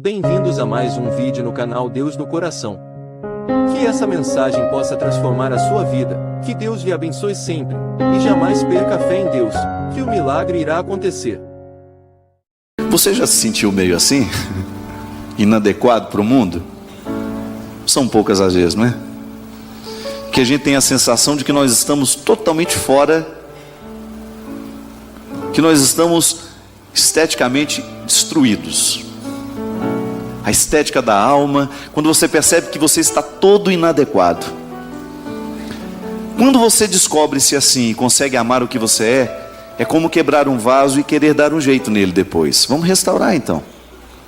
Bem-vindos a mais um vídeo no canal Deus no Coração. Que essa mensagem possa transformar a sua vida, que Deus lhe abençoe sempre, e jamais perca a fé em Deus, que o milagre irá acontecer. Você já se sentiu meio assim? Inadequado para o mundo? São poucas as vezes, não é? Que a gente tem a sensação de que nós estamos totalmente fora, que nós estamos esteticamente destruídos. A estética da alma, quando você percebe que você está todo inadequado. Quando você descobre-se assim e consegue amar o que você é como quebrar um vaso e querer dar um jeito nele depois. Vamos restaurar então.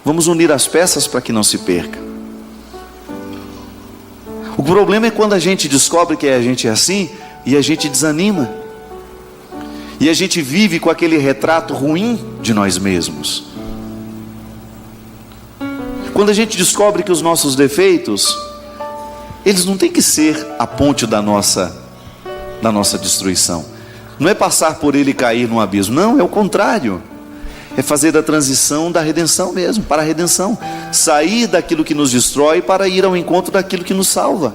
Vamos unir as peças para que não se perca. O problema é quando a gente descobre que a gente é assim e a gente desanima. E a gente vive com aquele retrato ruim de nós mesmos. Quando a gente descobre que os nossos defeitos, eles não têm que ser a ponte da nossa destruição. Não é passar por ele e cair num abismo. Não, é o contrário. É fazer a transição da redenção mesmo, para a redenção. Sair daquilo que nos destrói para ir ao encontro daquilo que nos salva.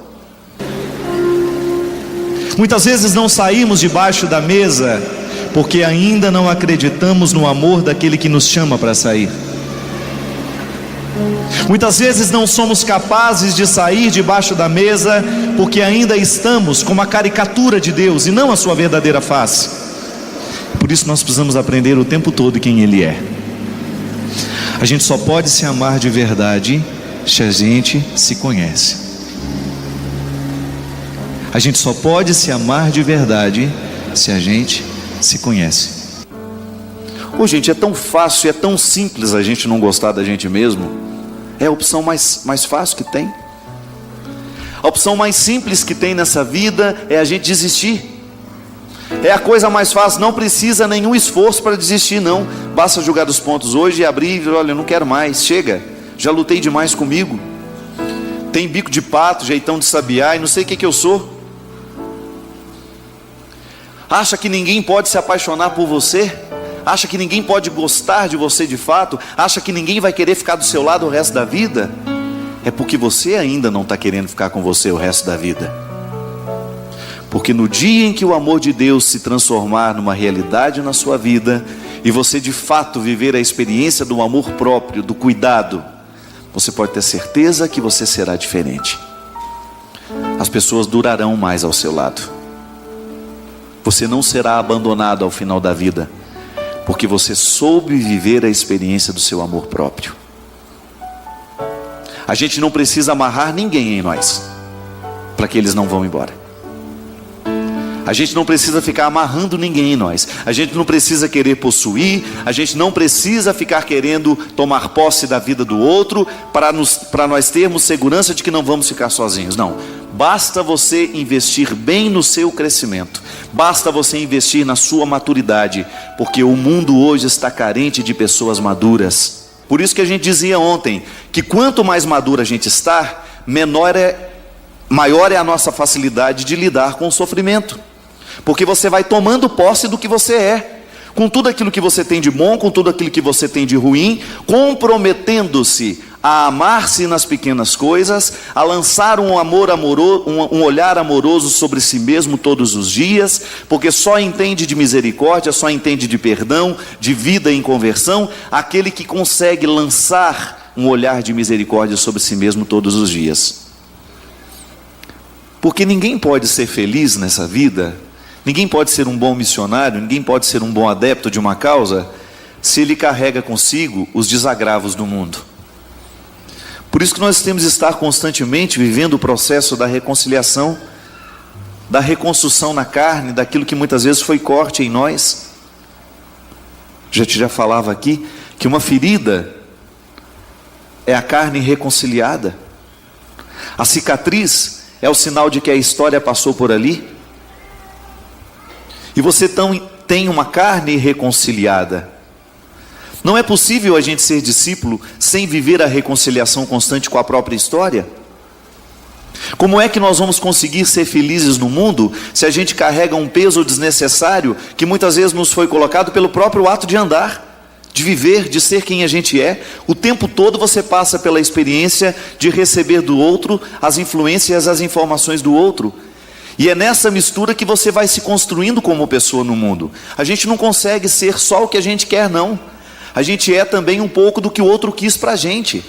Muitas vezes não saímos debaixo da mesa porque ainda não acreditamos no amor daquele que nos chama para sair. Muitas vezes não somos capazes de sair debaixo da mesa porque ainda estamos com uma caricatura de Deus e não a sua verdadeira face. Por isso nós precisamos aprender o tempo todo quem Ele é. A gente só pode se amar de verdade se a gente se conhece. A gente só pode se amar de verdade se a gente se conhece. Gente, é tão fácil, é tão simples a gente não gostar da gente mesmo. É a opção mais fácil que tem. A opção mais simples que tem nessa vida é a gente desistir. É a coisa mais fácil, não precisa nenhum esforço para desistir não. Basta jogar os pontos hoje e abrir e olha, eu não quero mais, chega. Já lutei demais comigo. Tem bico de pato, jeitão de sabiá e não sei o que eu sou. Acha que ninguém pode se apaixonar por você? Acha que ninguém pode gostar de você de fato? Acha que ninguém vai querer ficar do seu lado o resto da vida? É porque você ainda não está querendo ficar com você o resto da vida. Porque no dia em que o amor de Deus se transformar numa realidade na sua vida, e você de fato viver a experiência do amor próprio, do cuidado, você pode ter certeza que você será diferente. As pessoas durarão mais ao seu lado. Você não será abandonado ao final da vida, porque você soube viver a experiência do seu amor próprio. A gente não precisa amarrar ninguém em nós, para que eles não vão embora. A gente não precisa ficar amarrando ninguém em nós. A gente não precisa querer possuir. A gente não precisa ficar querendo tomar posse da vida do outro, para nós termos segurança de que não vamos ficar sozinhos. Não, basta você investir bem no seu crescimento. Basta você investir na sua maturidade, porque o mundo hoje está carente de pessoas maduras. Por isso que a gente dizia ontem, que quanto mais madura a gente está, maior é a nossa facilidade de lidar com o sofrimento. Porque você vai tomando posse do que você é, com tudo aquilo que você tem de bom, com tudo aquilo que você tem de ruim, comprometendo-se a amar-se nas pequenas coisas, a lançar um olhar amoroso sobre si mesmo todos os dias, porque só entende de misericórdia, só entende de perdão, de vida em conversão, aquele que consegue lançar um olhar de misericórdia sobre si mesmo todos os dias. Porque ninguém pode ser feliz nessa vida, ninguém pode ser um bom missionário, ninguém pode ser um bom adepto de uma causa, se ele carrega consigo os desagravos do mundo. Por isso que nós temos de estar constantemente vivendo o processo da reconciliação, da reconstrução na carne, daquilo que muitas vezes foi corte em nós. Já falava aqui que uma ferida é a carne reconciliada. A cicatriz é o sinal de que a história passou por ali. E você tem uma carne reconciliada. Não é possível a gente ser discípulo sem viver a reconciliação constante com a própria história. Como é que nós vamos conseguir ser felizes no mundo se a gente carrega um peso desnecessário que muitas vezes nos foi colocado pelo próprio ato de andar, de viver, de ser quem a gente é. O tempo todo você passa pela experiência de receber do outro as influências, as informações do outro. E é nessa mistura que você vai se construindo como pessoa no mundo. A gente não consegue ser só o que a gente quer, não. A gente é também um pouco do que o outro quis para a gente.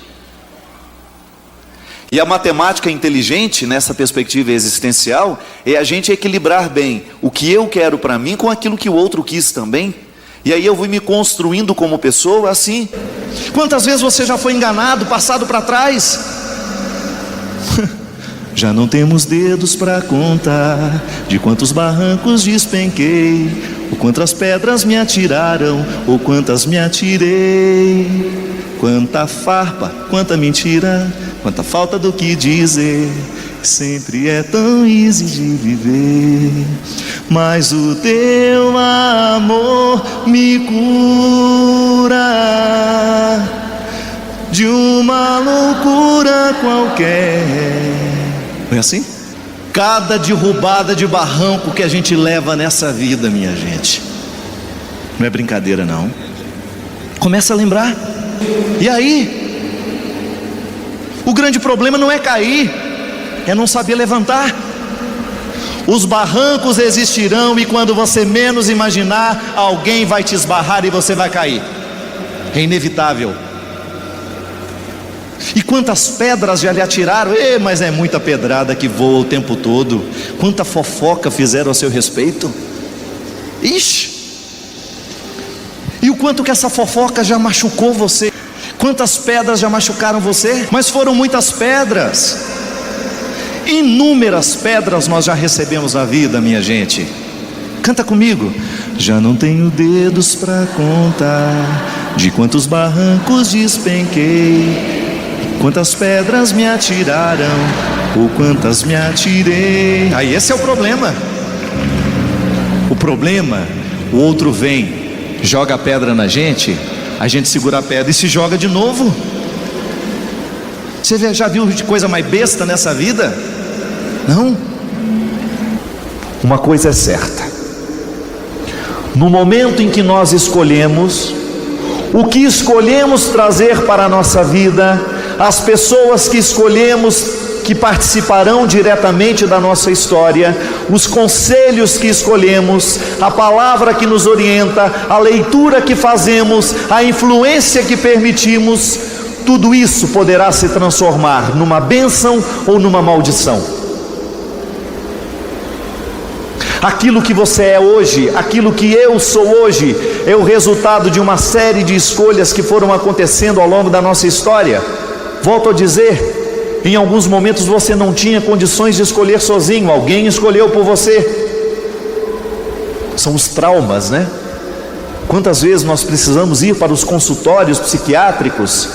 E a matemática inteligente, nessa perspectiva existencial, é a gente equilibrar bem o que eu quero para mim com aquilo que o outro quis também. E aí eu vou me construindo como pessoa assim. Quantas vezes você já foi enganado, passado para trás? Já não temos dedos para contar de quantos barrancos despenquei, ou quantas pedras me atiraram, ou quantas me atirei. Quanta farpa, quanta mentira, quanta falta do que dizer. Sempre é tão easy de viver, mas o teu amor me cura de uma loucura qualquer. Não é assim? Cada derrubada de barranco que a gente leva nessa vida, minha gente, não é brincadeira não. Começa a lembrar. E aí, o grande problema não é cair, é não saber levantar. Os barrancos existirão, e quando você menos imaginar, alguém vai te esbarrar e você vai cair. É inevitável. E quantas pedras já lhe atiraram? Mas é muita pedrada que voa o tempo todo. Quanta fofoca fizeram a seu respeito? Ixi! E o quanto que essa fofoca já machucou você? Quantas pedras já machucaram você? Mas foram muitas pedras. Inúmeras pedras nós já recebemos na vida, minha gente. Canta comigo. Já não tenho dedos para contar de quantos barrancos despenquei, quantas pedras me atiraram, ou quantas me atirei. Aí esse é o problema. O problema, o outro vem, joga a pedra na gente, a gente segura a pedra e se joga de novo. Você já viu de coisa mais besta nessa vida? Não. Uma coisa é certa: no momento em que nós escolhemos o que escolhemos trazer para a nossa vida, as pessoas que escolhemos que participarão diretamente da nossa história, os conselhos que escolhemos, a palavra que nos orienta, a leitura que fazemos, a influência que permitimos, tudo isso poderá se transformar numa bênção ou numa maldição. Aquilo que você é hoje, aquilo que eu sou hoje, é o resultado de uma série de escolhas que foram acontecendo ao longo da nossa história. Volto a dizer, em alguns momentos você não tinha condições de escolher sozinho, alguém escolheu por você. São os traumas, né? Quantas vezes nós precisamos ir para os consultórios psiquiátricos,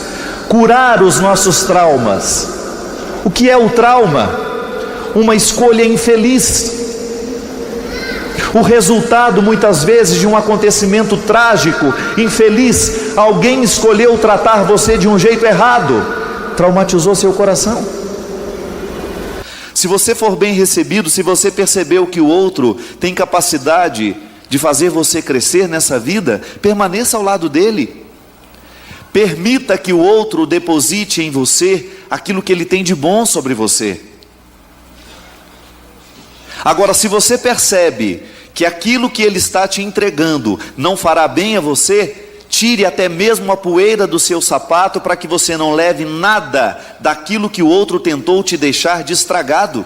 curar os nossos traumas. O que é o trauma? Uma escolha infeliz. O resultado muitas vezes de um acontecimento trágico, infeliz. Alguém escolheu tratar você de um jeito errado, traumatizou seu coração. Se você for bem recebido, se você percebeu que o outro tem capacidade de fazer você crescer nessa vida, permaneça ao lado dele. Permita que o outro deposite em você aquilo que ele tem de bom sobre você. Agora, se você percebe que aquilo que ele está te entregando não fará bem a você, tire até mesmo a poeira do seu sapato, para que você não leve nada daquilo que o outro tentou te deixar de estragado.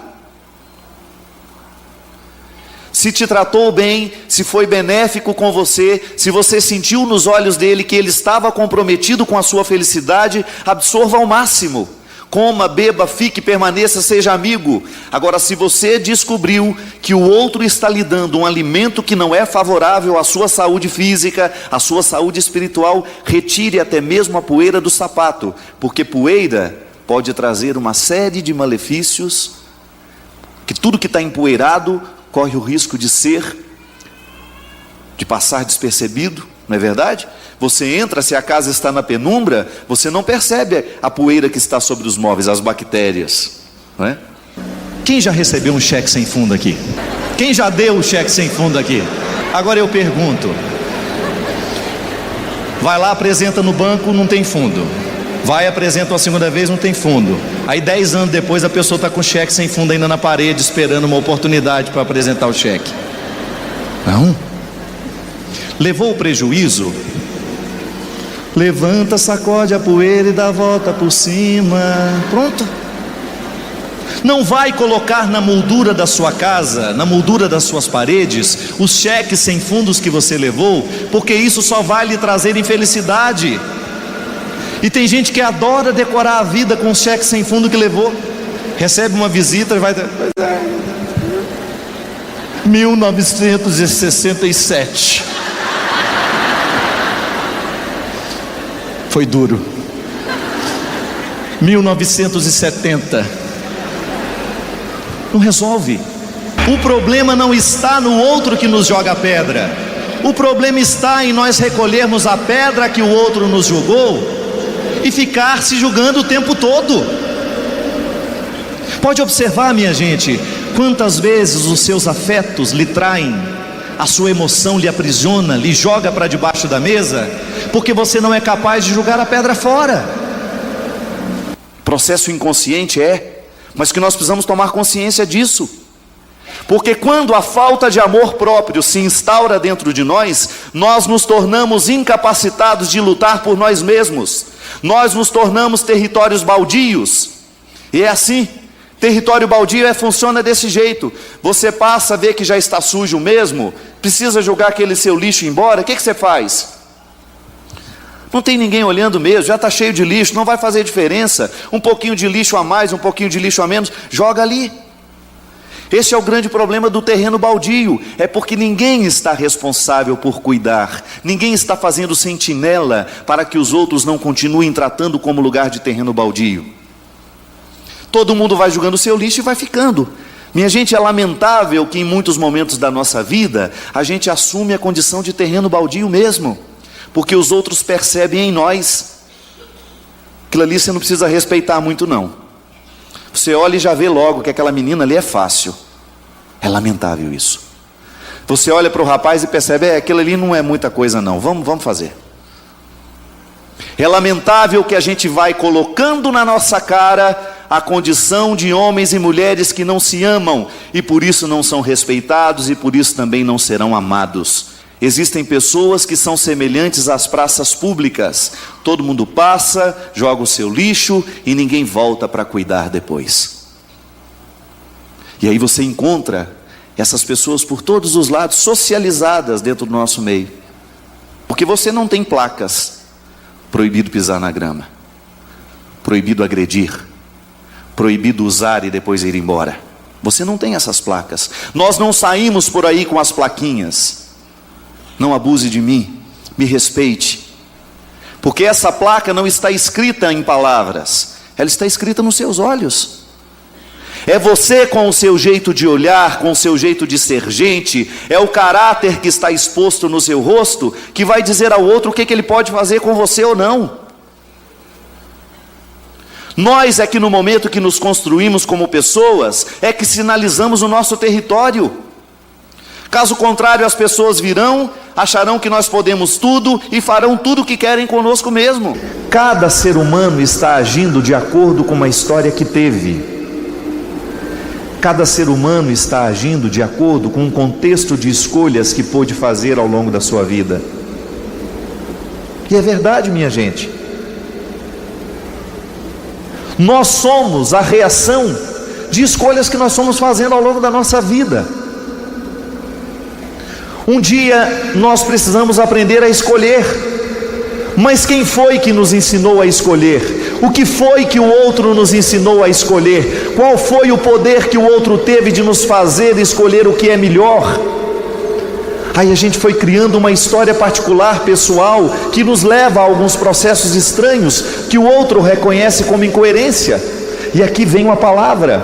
Se te tratou bem, se foi benéfico com você, se você sentiu nos olhos dele que ele estava comprometido com a sua felicidade, absorva ao máximo. Coma, beba, fique, permaneça, seja amigo. Agora, se você descobriu que o outro está lhe dando um alimento que não é favorável à sua saúde física, à sua saúde espiritual, retire até mesmo a poeira do sapato, porque poeira pode trazer uma série de malefícios, que tudo que está empoeirado corre o risco de passar despercebido, não é verdade? Você entra, se a casa está na penumbra, você não percebe a poeira que está sobre os móveis, as bactérias, não é? Quem já recebeu um cheque sem fundo aqui? Quem já deu um cheque sem fundo aqui? Agora eu pergunto: Vai lá, apresenta no banco, não tem fundo. Vai, apresenta uma segunda vez, não tem fundo. Aí 10 anos depois a pessoa está com o cheque sem fundo ainda na parede, esperando uma oportunidade para apresentar o cheque. Não. Levou o prejuízo? Levanta, sacode a poeira e dá a volta por cima. Pronto. Não vai colocar na moldura da sua casa, na moldura das suas paredes, os cheques sem fundos que você levou, porque isso só vai lhe trazer infelicidade. E tem gente que adora decorar a vida com os cheques sem fundo que levou. Recebe uma visita e vai... 1967. Foi duro. 1970. Não resolve. O problema não está no outro que nos joga a pedra. O problema está em nós recolhermos a pedra que o outro nos jogou e ficar se julgando o tempo todo. Pode observar, minha gente, quantas vezes os seus afetos lhe traem, a sua emoção lhe aprisiona, lhe joga para debaixo da mesa, porque você não é capaz de jogar a pedra fora. Processo inconsciente mas que nós precisamos tomar consciência disso. Porque quando a falta de amor próprio se instaura dentro de nós, nós nos tornamos incapacitados de lutar por nós mesmos. Nós nos tornamos territórios baldios. E é assim. Território baldio funciona desse jeito. Você passa a ver que já está sujo mesmo, precisa jogar aquele seu lixo embora, o que você faz? Não tem ninguém olhando mesmo, já está cheio de lixo, não vai fazer diferença. Um pouquinho de lixo a mais, um pouquinho de lixo a menos, joga ali. Esse é o grande problema do terreno baldio, é porque ninguém está responsável por cuidar, ninguém está fazendo sentinela para que os outros não continuem tratando como lugar de terreno baldio. Todo mundo vai jogando o seu lixo e vai ficando. Minha gente, é lamentável que em muitos momentos da nossa vida a gente assume a condição de terreno baldio mesmo, porque os outros percebem em nós. Aquilo ali você não precisa respeitar muito não. Você olha e já vê logo que aquela menina ali é fácil. É lamentável isso. Você olha para o rapaz e percebe, aquilo ali não é muita coisa não, vamos fazer. É lamentável que a gente vai colocando na nossa cara a condição de homens e mulheres que não se amam, e por isso não são respeitados, e por isso também não serão amados. Existem pessoas que são semelhantes às praças públicas. Todo mundo passa, joga o seu lixo e ninguém volta para cuidar depois. E aí você encontra essas pessoas por todos os lados, socializadas dentro do nosso meio. Porque você não tem placas: proibido pisar na grama, proibido agredir, proibido usar e depois ir embora. Você não tem essas placas. Nós não saímos por aí com as plaquinhas: não abuse de mim, me respeite. Porque essa placa não está escrita em palavras, ela está escrita nos seus olhos. É você com o seu jeito de olhar, com o seu jeito de ser gente, é o caráter que está exposto no seu rosto, que vai dizer ao outro o que ele pode fazer com você ou não. Nós é que no momento que nos construímos como pessoas, é que sinalizamos o nosso território. Caso contrário, as pessoas virão, acharão que nós podemos tudo e farão tudo o que querem conosco mesmo. Cada ser humano está agindo de acordo com uma história que teve. Cada ser humano está agindo de acordo com um contexto de escolhas que pôde fazer ao longo da sua vida. E é verdade, minha gente. Nós somos a reação de escolhas que nós fomos fazendo ao longo da nossa vida. Um dia nós precisamos aprender a escolher, mas quem foi que nos ensinou a escolher? O que foi que o outro nos ensinou a escolher? Qual foi o poder que o outro teve de nos fazer escolher o que é melhor? Aí a gente foi criando uma história particular, pessoal, que nos leva a alguns processos estranhos, que o outro reconhece como incoerência. E aqui vem uma palavra.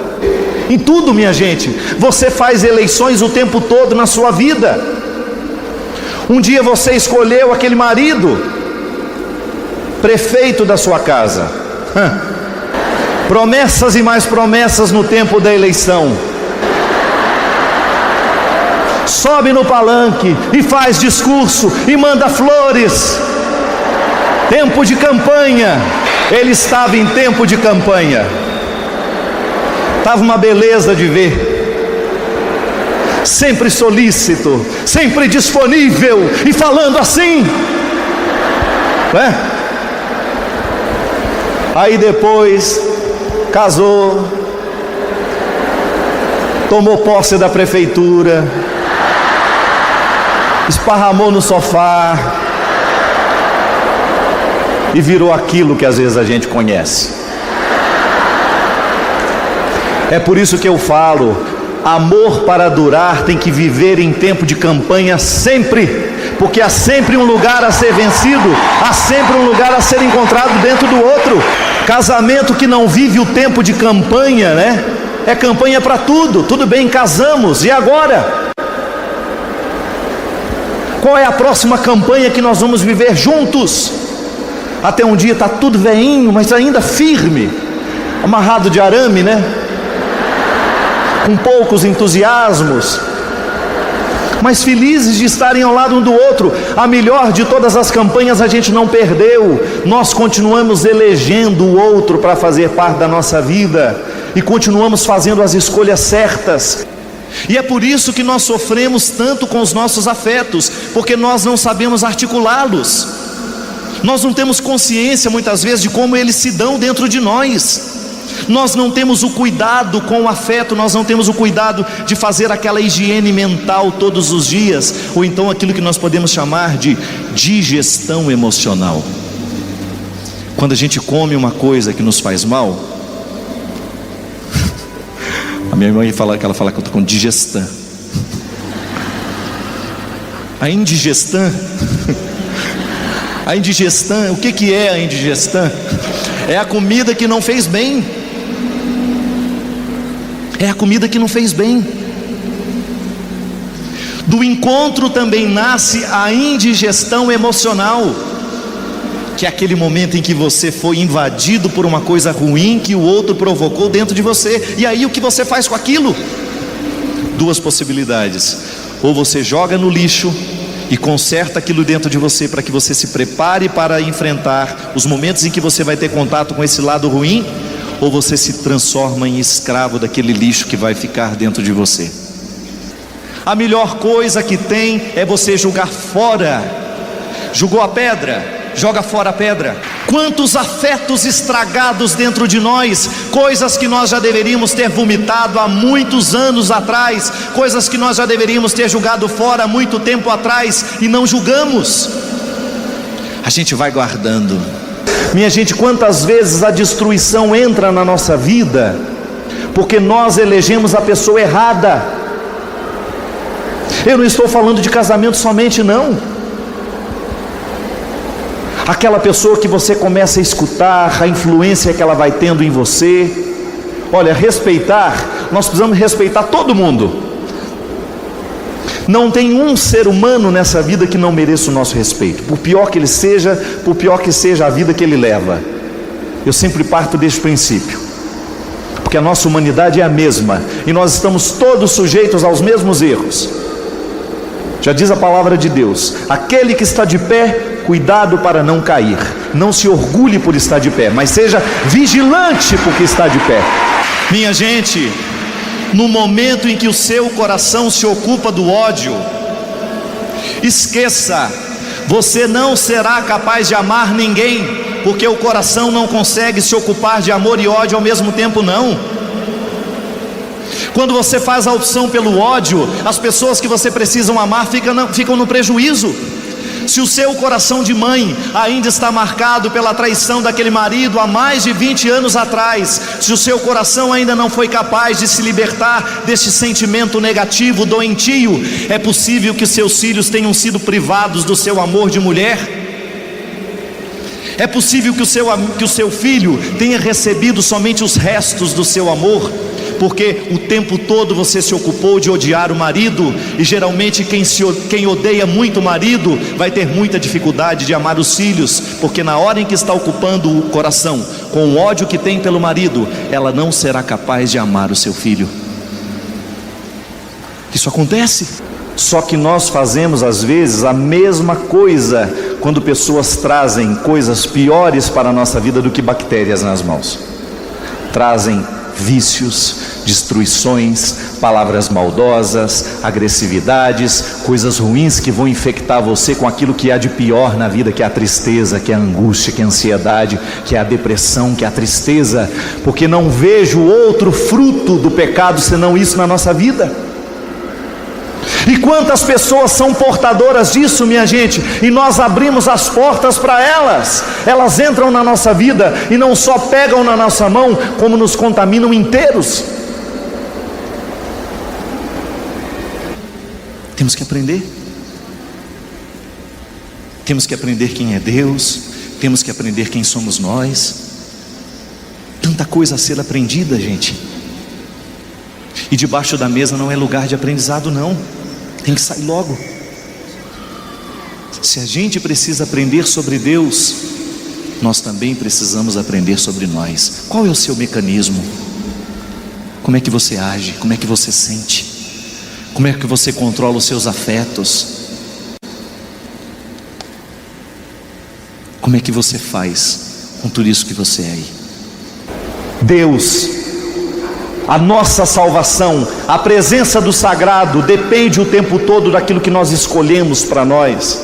Em tudo, minha gente, você faz eleições o tempo todo na sua vida. Um dia você escolheu aquele marido, prefeito da sua casa. Promessas e mais promessas no tempo da eleição. Sobe no palanque e faz discurso e manda flores. tempo de campanha. Ele estava em tempo de campanha. Estava uma beleza de ver. Sempre solícito, sempre disponível e falando assim, né? Aí depois casou, tomou posse da prefeitura, esparramou no sofá e virou aquilo que às vezes a gente conhece. É por isso que eu falo, amor para durar tem que viver em tempo de campanha sempre, porque há sempre um lugar a ser vencido, há sempre um lugar a ser encontrado dentro do outro. Casamento que não vive o tempo de campanha, né? É campanha para tudo bem, casamos, e agora? Qual é a próxima campanha que nós vamos viver juntos? Até um dia está tudo veinho, mas ainda firme, amarrado de arame, né? Com poucos entusiasmos, mas felizes de estarem ao lado um do outro. A melhor de todas as campanhas a gente não perdeu, nós continuamos elegendo o outro para fazer parte da nossa vida, e continuamos fazendo as escolhas certas. E é por isso que nós sofremos tanto com os nossos afetos, porque nós não sabemos articulá-los, nós não temos consciência muitas vezes de como eles se dão dentro de nós. Nós não temos o cuidado com o afeto, nós não temos o cuidado de fazer aquela higiene mental todos os dias, ou então aquilo que nós podemos chamar de digestão emocional. Quando a gente come uma coisa que nos faz mal, a minha mãe fala que ela fala que eu estou com digestão. A indigestão, o que é a indigestão? É a comida que não fez bem. É a comida que não fez bem. Do encontro também nasce a indigestão emocional, que é aquele momento em que você foi invadido por uma coisa ruim que o outro provocou dentro de você. E aí o que você faz com aquilo? Duas possibilidades: ou você joga no lixo e conserta aquilo dentro de você, para que você se prepare para enfrentar os momentos em que você vai ter contato com esse lado ruim, ou você se transforma em escravo daquele lixo que vai ficar dentro de você. A melhor coisa que tem é você jogar fora. Jogou a pedra, joga fora a pedra. Quantos afetos estragados dentro de nós, coisas que nós já deveríamos ter vomitado há muitos anos atrás, coisas que nós já deveríamos ter jogado fora há muito tempo atrás e não julgamos. A gente vai guardando. Minha gente, quantas vezes a destruição entra na nossa vida porque nós elegemos a pessoa errada. Eu não estou falando de casamento somente, não. Aquela pessoa que você começa a escutar, a influência que ela vai tendo em você. Olha, respeitar, nós precisamos respeitar todo mundo. Não tem um ser humano nessa vida que não mereça o nosso respeito, por pior que ele seja, por pior que seja a vida que ele leva. Eu sempre parto desse princípio, porque a nossa humanidade é a mesma, e nós estamos todos sujeitos aos mesmos erros. Já diz a palavra de Deus: aquele que está de pé, cuidado para não cair. Não se orgulhe por estar de pé, mas seja vigilante porque está de pé. Minha gente, no momento em que o seu coração se ocupa do ódio, esqueça, você não será capaz de amar ninguém, porque o coração não consegue se ocupar de amor e ódio ao mesmo tempo, não. Quando você faz a opção pelo ódio, as pessoas que você precisa amar ficam no prejuízo. Se o seu coração de mãe ainda está marcado pela traição daquele marido há mais de 20 anos atrás, se o seu coração ainda não foi capaz de se libertar deste sentimento negativo, doentio, é possível que seus filhos tenham sido privados do seu amor de mulher. É possível que o seu filho tenha recebido somente os restos do seu amor, porque o tempo todo você se ocupou de odiar o marido, e geralmente quem odeia muito o marido vai ter muita dificuldade de amar os filhos, porque na hora em que está ocupando o coração com o ódio que tem pelo marido, ela não será capaz de amar o seu filho. Isso acontece. Só que nós fazemos às vezes a mesma coisa quando pessoas trazem coisas piores para a nossa vida do que bactérias nas mãos. Trazem vícios, destruições, palavras maldosas, agressividades, coisas ruins que vão infectar você com aquilo que há de pior na vida, que é a tristeza, que é a angústia, que é a ansiedade, que é a depressão, que é a tristeza, porque não vejo outro fruto do pecado senão isso na nossa vida. E quantas pessoas são portadoras disso, minha gente, e nós abrimos as portas para elas. Elas entram na nossa vida e não só pegam na nossa mão, como nos contaminam inteiros. Temos que aprender. Temos que aprender quem é Deus, temos que aprender quem somos nós. Tanta coisa a ser aprendida, gente. E debaixo da mesa não é lugar de aprendizado, não. Tem que sair logo. Se a gente precisa aprender sobre Deus, nós também precisamos aprender sobre nós. Qual é o seu mecanismo? Como é que você age? Como é que você sente? Como é que você controla os seus afetos? Como é que você faz com tudo isso que você é aí? Deus, a nossa salvação, a presença do sagrado depende o tempo todo daquilo que nós escolhemos para nós.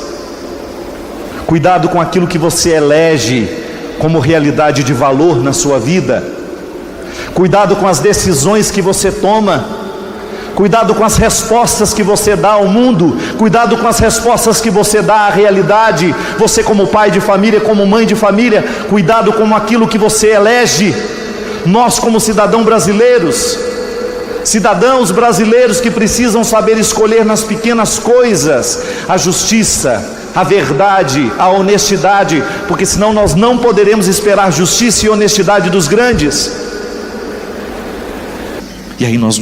Cuidado com aquilo que você elege como realidade de valor na sua vida. Cuidado com as decisões que você toma. Cuidado com as respostas que você dá ao mundo. Cuidado com as respostas que você dá à realidade. Você como pai de família, como mãe de família. Cuidado com aquilo que você elege. Nós como cidadãos brasileiros que precisam saber escolher nas pequenas coisas a justiça, a verdade, a honestidade, porque senão nós não poderemos esperar justiça e honestidade dos grandes. E aí nós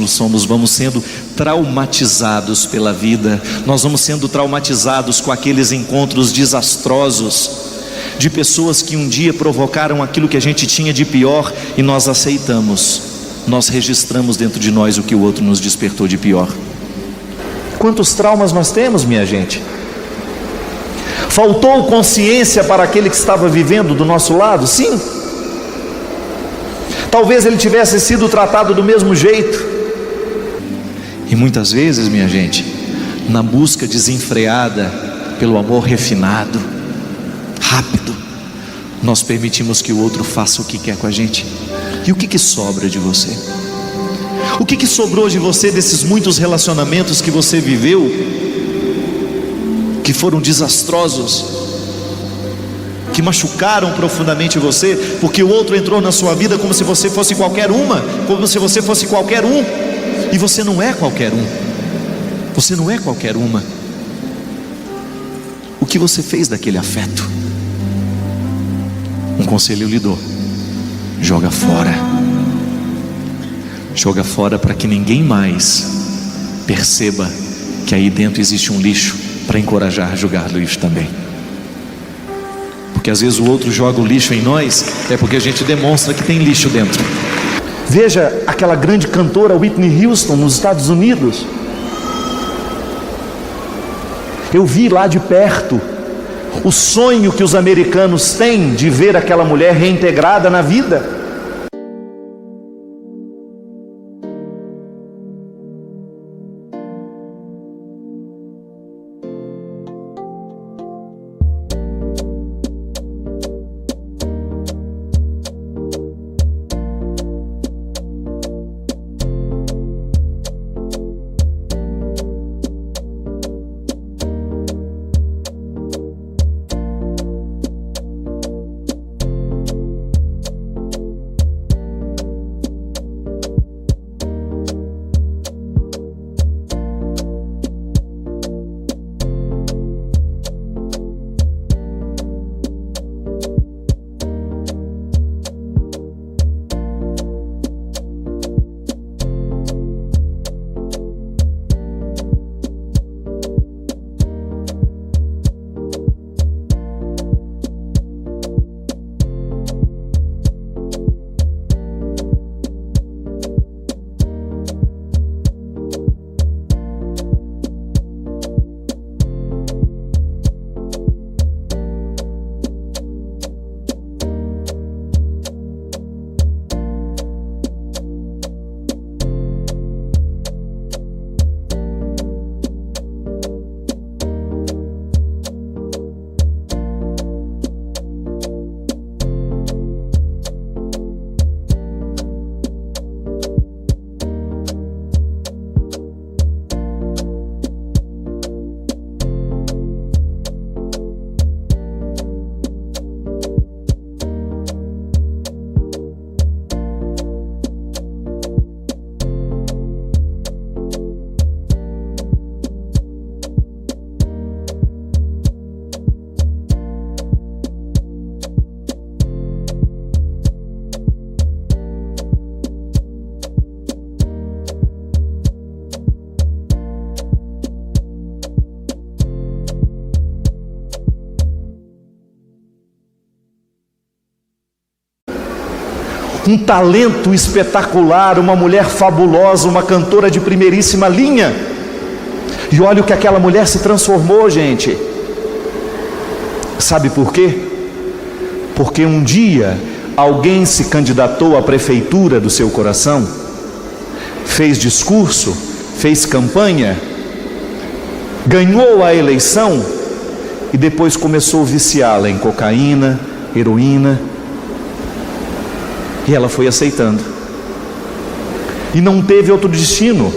vamos sendo traumatizados pela vida, nós vamos sendo traumatizados com aqueles encontros desastrosos, de pessoas que um dia provocaram aquilo que a gente tinha de pior e nós aceitamos, nós registramos dentro de nós o que o outro nos despertou de pior. Quantos traumas nós temos, minha gente? Faltou consciência para aquele que estava vivendo do nosso lado? Sim. Talvez ele tivesse sido tratado do mesmo jeito. E muitas vezes, minha gente, na busca desenfreada pelo amor refinado, rápido, nós permitimos que o outro faça o que quer com a gente. E o que sobra de você? O que sobrou de você desses muitos relacionamentos que você viveu, que foram desastrosos, que machucaram profundamente você, porque o outro entrou na sua vida como se você fosse qualquer uma, como se você fosse qualquer um, e você não é qualquer um, você não é qualquer uma. O que você fez daquele afeto? Um conselho eu lhe dou: joga fora. Joga fora para que ninguém mais perceba que aí dentro existe um lixo, para encorajar a jogar lixo também. Porque às vezes o outro joga o lixo em nós, é porque a gente demonstra que tem lixo dentro. Veja aquela grande cantora Whitney Houston nos Estados Unidos. Eu vi lá de perto o sonho que os americanos têm de ver aquela mulher reintegrada na vida. um talento espetacular, uma mulher fabulosa, uma cantora de primeiríssima linha. E olha o que aquela mulher se transformou, gente. Sabe por quê? Porque um dia alguém se candidatou à prefeitura do seu coração, fez discurso, fez campanha, ganhou a eleição e depois começou a viciá-la em cocaína, heroína, e ela foi aceitando, e não teve outro destino.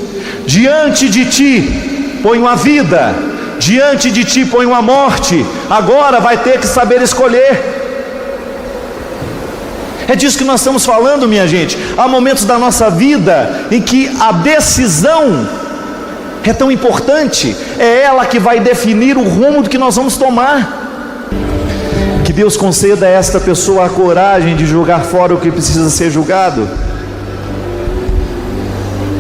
Diante de ti ponho a vida, diante de ti ponho a morte, agora vai ter que saber escolher. É disso que nós estamos falando, minha gente. Há momentos da nossa vida em que a decisão é tão importante, é ela que vai definir o rumo do que nós vamos tomar. Que Deus conceda a esta pessoa a coragem de jogar fora o que precisa ser julgado.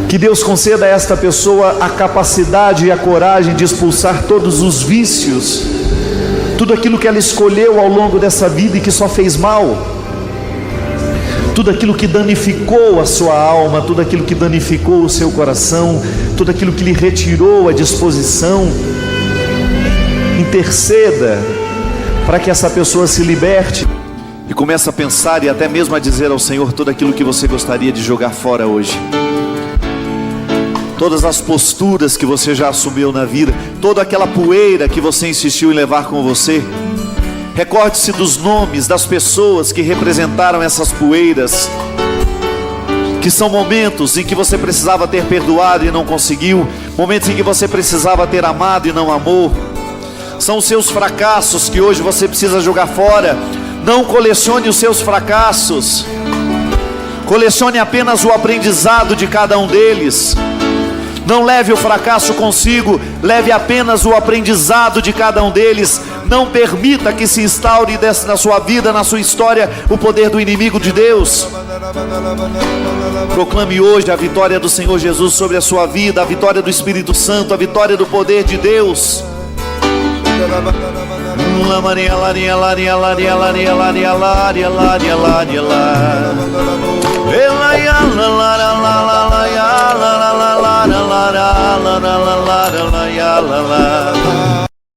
Que Deus conceda a esta pessoa a capacidade e a coragem de expulsar todos os vícios, tudo aquilo que ela escolheu ao longo dessa vida e que só fez mal, tudo aquilo que danificou a sua alma, tudo aquilo que danificou o seu coração, tudo aquilo que lhe retirou a disposição. Interceda para que essa pessoa se liberte. E comece a pensar e até mesmo a dizer ao Senhor tudo aquilo que você gostaria de jogar fora hoje. Todas as posturas que você já assumiu na vida, toda aquela poeira que você insistiu em levar com você. Recorde-se dos nomes das pessoas que representaram essas poeiras, que são momentos em que você precisava ter perdoado e não conseguiu, momentos em que você precisava ter amado e não amou. São os seus fracassos que hoje você precisa jogar fora. Não colecione os seus fracassos, colecione apenas o aprendizado de cada um deles. Não leve o fracasso consigo, leve apenas o aprendizado de cada um deles. Não permita que se instaure na sua vida, na sua história, o poder do inimigo de Deus. Proclame hoje a vitória do Senhor Jesus sobre a sua vida, a vitória do Espírito Santo, a vitória do poder de Deus.